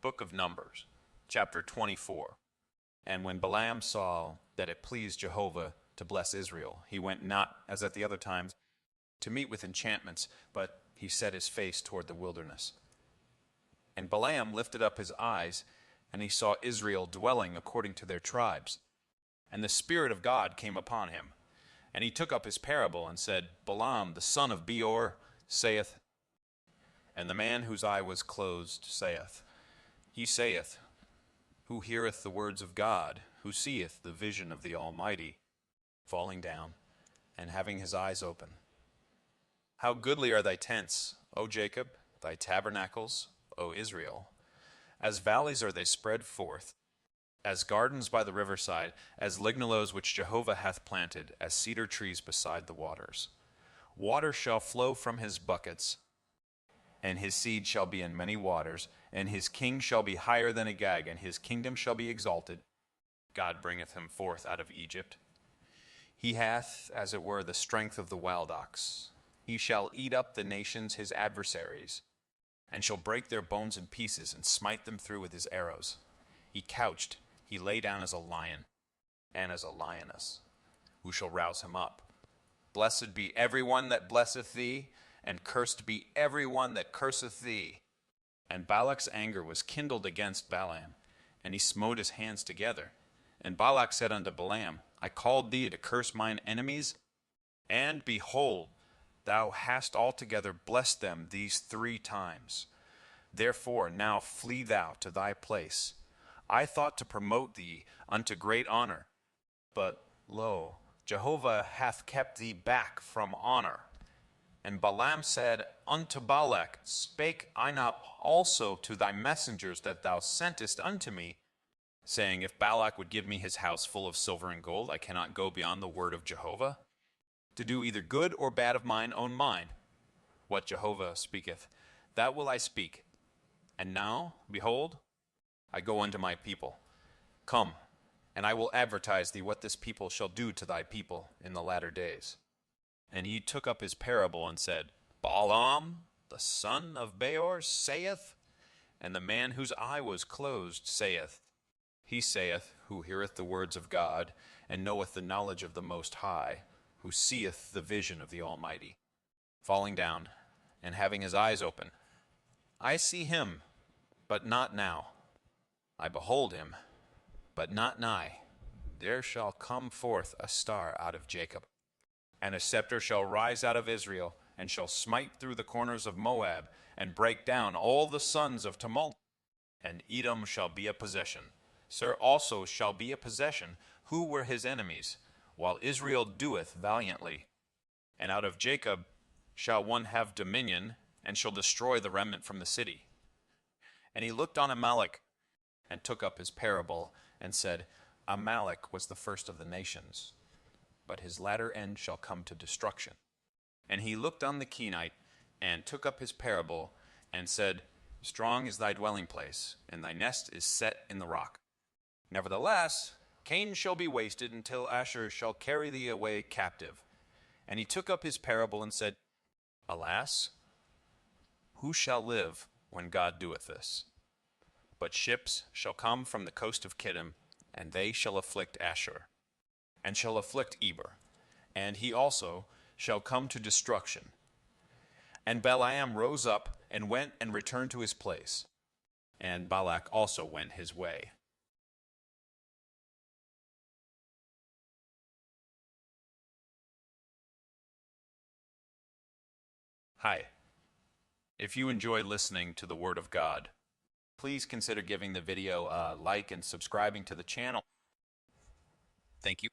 book of Numbers, chapter 24. And when Balaam saw that it pleased Jehovah to bless Israel, he went not, as at the other times, to meet with enchantments, but he set his face toward the wilderness. And Balaam lifted up his eyes, and he saw Israel dwelling according to their tribes. And the Spirit of God came upon him. And he took up his parable and said, Balaam, the son of Beor, saith, and the man whose eye was closed saith, he saith, who heareth the words of God, who seeth the vision of the Almighty, falling down, and having his eyes open. How goodly are thy tents, O Jacob, thy tabernacles, O Israel. As valleys are they spread forth, as gardens by the riverside, as lignolos which Jehovah hath planted, as cedar trees beside the waters. Water shall flow from his buckets, and his seed shall be in many waters, and his king shall be higher than Agag, and his kingdom shall be exalted. God bringeth him forth out of Egypt. He hath, as it were, the strength of the wild ox. He shall eat up the nations his adversaries, and shall break their bones in pieces, and smite them through with his arrows. He couched, he lay down as a lion, and as a lioness. Who shall rouse him up? Blessed be every one that blesseth thee, and cursed be every one that curseth thee. And Balak's anger was kindled against Balaam, and he smote his hands together. And Balak said unto Balaam, I called thee to curse mine enemies, and behold, thou hast altogether blessed them these 3 times. Therefore now flee thou to thy place. I thought to promote thee unto great honor, but lo, Jehovah hath kept thee back from honor. And Balaam said unto Balak, Spake I not also to thy messengers that thou sentest unto me, saying, If Balak would give me his house full of silver and gold, I cannot go beyond the word of Jehovah, to do either good or bad of mine own mind. What Jehovah speaketh, that will I speak. And now, behold, I go unto my people. Come, and I will advertise thee what this people shall do to thy people in the latter days. And he took up his parable and said, Balaam, the son of Beor, saith, and the man whose eye was closed saith, he saith, who heareth the words of God, and knoweth the knowledge of the Most High, who seeth the vision of the Almighty, falling down, and having his eyes open. I see him, but not now. I behold him, but not nigh. There shall come forth a star out of Jacob, and a scepter shall rise out of Israel, and shall smite through the corners of Moab, and break down all the sons of tumult. And Edom shall be a possession. Sir also shall be a possession, who were his enemies, while Israel doeth valiantly. And out of Jacob shall one have dominion, and shall destroy the remnant from the city. And he looked on Amalek, and took up his parable, and said, Amalek was the first of the nations, but his latter end shall come to destruction. And he looked on the Kenite, and took up his parable, and said, Strong is thy dwelling place, and thy nest is set in the rock. Nevertheless, Cain shall be wasted until Asher shall carry thee away captive. And he took up his parable, and said, Alas, who shall live when God doeth this? But ships shall come from the coast of Kittim, and they shall afflict Asher, and shall afflict Eber, and he also shall come to destruction. And Balaam rose up, and went and returned to his place, and Balak also went his way. Hi. If you enjoy listening to the Word of God, please consider giving the video a like and subscribing to the channel. Thank you.